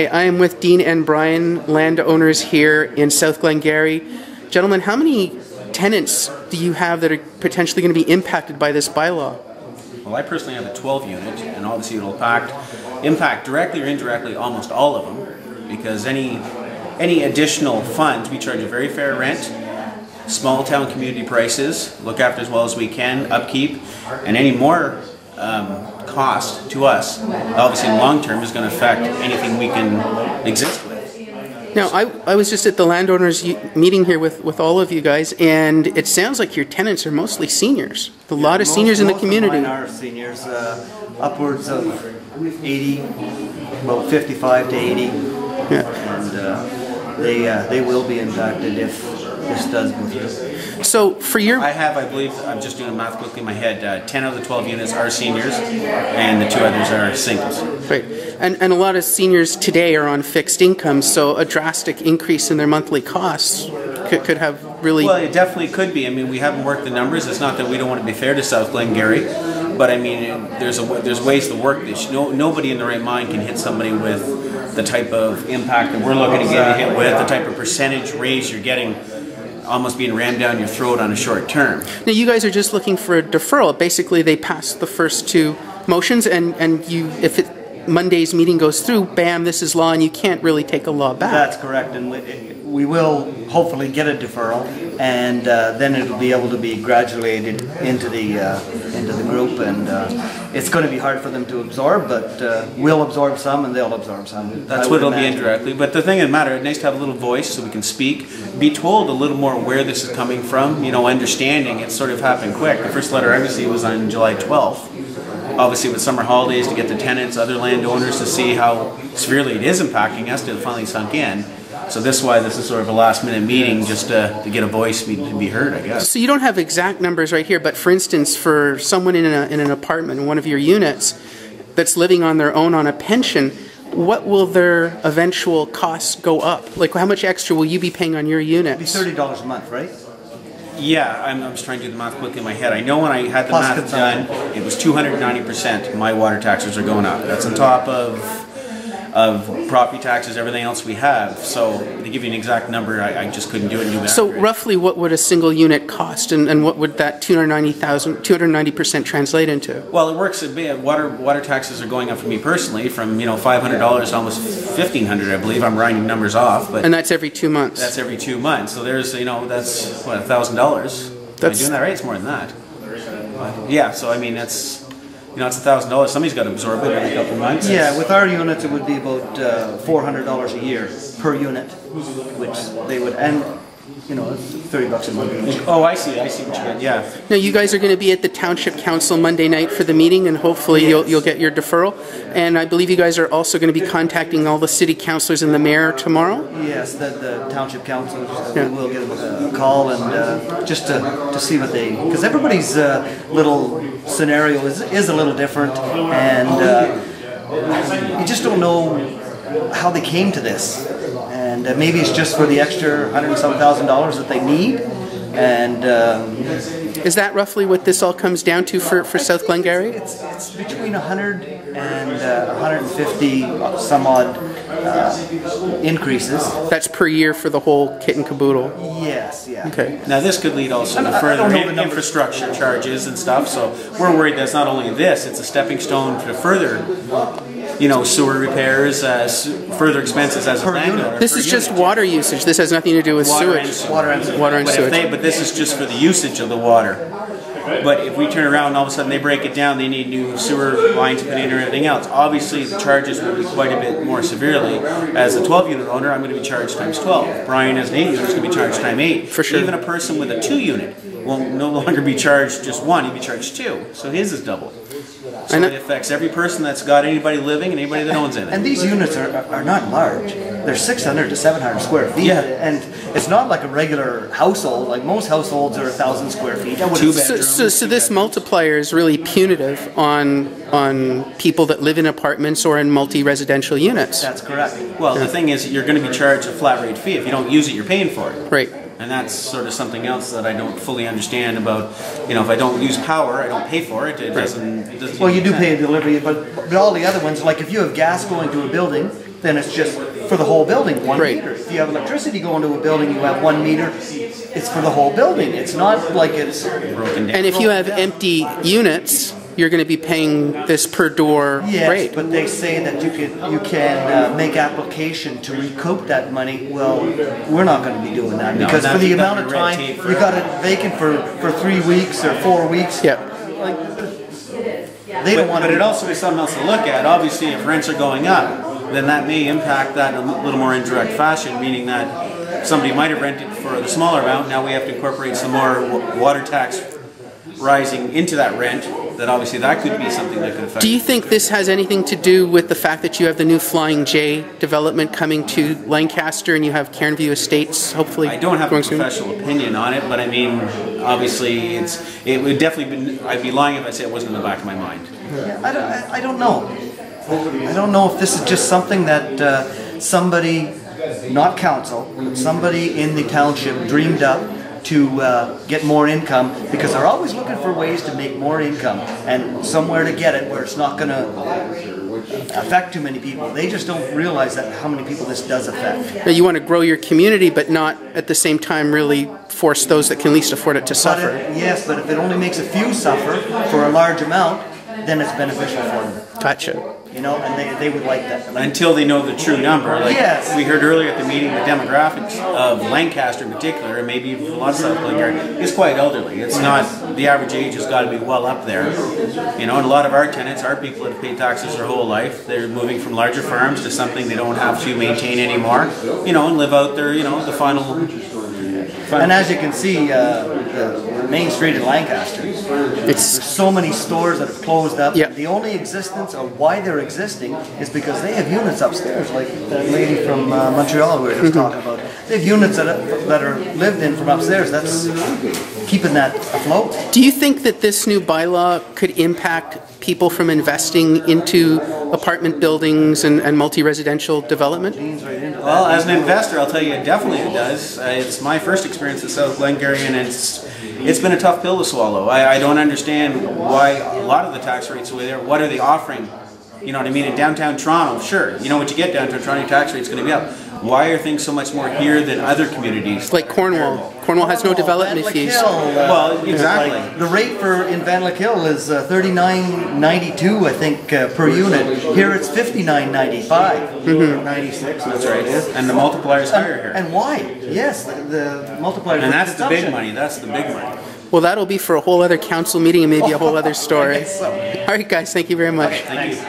I am with Dean and Brian, landowners here in South Glengarry. Gentlemen, how many tenants do you have that are potentially going to be impacted by this bylaw? Well, I personally have a 12 unit, and obviously it will impact directly or indirectly almost all of them, because any additional funds, we charge a very fair rent, small town community prices, look after as well as we can, upkeep, and any more cost to us, obviously in the long term, is going to affect anything we can exist with. Now, I was just at the landowners meeting here with all of you guys, and it sounds like your tenants are mostly seniors. A lot of seniors in the community. Most of mine are seniors, upwards of 80, about 55 to 80. Yeah. And they will be impacted if this does go through. So for your... I believe, I'm just doing the math quickly in my head, 10 of the 12 units are seniors, and the 2 others are singles. Right. And a lot of seniors today are on fixed incomes, so a drastic increase in their monthly costs could have really... Well, it definitely could be. I mean, we haven't worked the numbers. It's not that we don't want to be fair to South Glengarry, but I mean, there's ways to work this. Nobody in their right mind can hit somebody with the type of impact that we're looking to get hit with, the type of percentage raise you're getting, almost being rammed down your throat on a short term. Now, you guys are just looking for a deferral. Basically, they passed the first 2 motions, and you, if Monday's meeting goes through, bam, this is law, and you can't really take a law back. That's correct, and we will hopefully get a deferral, and then it'll be able to be graduated into the group, and it's going to be hard for them to absorb, but we'll absorb some, and they'll absorb some. That's what it'll be indirectly. But the thing of the matter, it's nice to have a little voice so we can speak, be told a little more where this is coming from. You know, understanding it's sort of happened quick. The first letter I received was on July 12th. Obviously, with summer holidays, to get the tenants, other landowners to see how severely it is impacting us, to finally sunk in. So this is why this is sort of a last-minute meeting, just to get a voice to be heard, I guess. So you don't have exact numbers right here, but for instance, for someone in an apartment in one of your units that's living on their own on a pension, what will their eventual costs go up? Like, how much extra will you be paying on your unit? It'll be $30 a month, right? Yeah, I'm just trying to do the math quickly in my head. I know when I had the math done, it was 290% my water taxes are going up. That's on top of property taxes, everything else we have. So to give you an exact number, I just couldn't do it and do that. So roughly what would a single unit cost, and what would that 290% translate into? Well, it works a bit. Water taxes are going up for me personally from $500 to almost $1,500, I believe. I'm rounding numbers off, but and that's every 2 months. That's every 2 months. So there's that's what, $1,000. Am I doing that right? It's more than that. But yeah. So I mean that's. It's $1,000. Somebody's got to absorb it every couple of months. Yeah, with our units, it would be about $400 a year per unit, which they would, and it's $30 a month. Oh, I see what you mean. Yeah. Now, you guys are going to be at the Township Council Monday night for the meeting, and hopefully you'll get your deferral. And I believe you guys are also going to be contacting all the city councillors and the mayor tomorrow. Yes, the Township Councillors will get a call and just to see what they, because everybody's little scenario is a little different, and you just don't know how they came to this. And maybe it's just for the extra $100,000 that they need. And is that roughly what this all comes down to for South Glengarry? It's between 100 and 150 some odd increases. That's per year for the whole kit and caboodle? Yes, yeah. Okay. Now this could lead also to further infrastructure charges and stuff, so we're worried that's not only this, it's a stepping stone to further sewer repairs, further expenses as a landowner. This is just water usage. This has nothing to do with sewage. Water and sewage. But this is just for the usage of the water. But if we turn around and all of a sudden they break it down, they need new sewer lines put in or everything else. Obviously the charges will be quite a bit more severely. As a 12-unit owner, I'm going to be charged times 12. Brian as an 8-unit is going to be charged times 8. For sure. Even a person with a 2-unit will no longer be charged just 1, he'll be charged 2. So his is double. So it affects every person that's got anybody living and anybody that owns it. And these units are not large. They're 600 to 700 square feet. Yeah. And it's not like a regular household. Like most households are 1,000 square feet. So this multiplier is really punitive on people that live in apartments or in multi-residential units. That's correct. Well, the thing is, you're going to be charged a flat rate fee. If you don't use it, you're paying for it. Right. And that's sort of something else that I don't fully understand about, if I don't use power, I don't pay for it. It doesn't well, you do pay a delivery, but all the other ones, like if you have gas going to a building, then it's just for the whole building, 1 Right. meter. If you have electricity going to a building, you have 1 meter, it's for the whole building. It's not like it's broken down. And if you have empty units, you're going to be paying this per door yes, rate. but they say that you can make application to recoup that money. Well, we're not going to be doing that because for the amount of time you got it vacant for 3 weeks or 4 weeks. Yeah. Like, they don't want. But it also is something else to look at. Obviously, if rents are going up, then that may impact that in a little more indirect fashion, meaning that somebody might have rented for the smaller amount. Now we have to incorporate some more water tax rising into that rent. That obviously that could be something that could affect. Do you think this has anything to do with the fact that you have the new Flying J development coming to Lancaster and you have Cairnview Estates hopefully? I don't have a going soon? professional opinion on it, but I mean, obviously, it would definitely be. I'd be lying if I say it wasn't in the back of my mind. Yeah, I don't know. I don't know if this is just something that somebody, not council, but somebody in the township dreamed up to get more income, because they're always looking for ways to make more income and somewhere to get it where it's not going to affect too many people. They just don't realize that how many people this does affect. You want to grow your community, but not at the same time really force those that can least afford it to suffer. Yes, but if it only makes a few suffer for a large amount, then it's beneficial for them. Gotcha. You know, and they would like that. Until they know the true number. Like yes. We heard earlier at the meeting, the demographics of Lancaster in particular, and maybe even a lot of South Glengarry, is quite elderly. It's not, the average age has got to be well up there. You know, and a lot of our tenants are people that have paid taxes their whole life. They're moving from larger farms to something they don't have to maintain anymore, you know, and live out their, you know, the final. And as you can see, the main street in Lancaster, there's so many stores that have closed up. Yep. The only existence of why they're existing is because they have units upstairs, like that lady from Montreal we were just talking about. They have units that are lived in from upstairs. That's keeping that afloat. Do you think that this new bylaw could impact people from investing into apartment buildings and multi-residential development? Well, as an investor, I'll tell you, definitely it does. It's my first experience at South Glengarry, and it's been a tough pill to swallow. I don't understand why a lot of the tax rates are there. What are they offering? You know what I mean? In downtown Toronto, sure. You know what you get downtown Toronto, your tax rate's going to be up. Why are things so much more here than other communities? Like Cornwall. Cornwall has no development fees. Well, exactly. Like, the rate in Van Hill is $39.92, I think, per unit. Here it's $59.95, 96. That's right. And the multiplier is higher here. And why? Yes, the multiplier. And that's the big money. That's the big money. Well, that'll be for a whole other council meeting and maybe a whole other story. So. All right, guys, thank you very much. Thank you.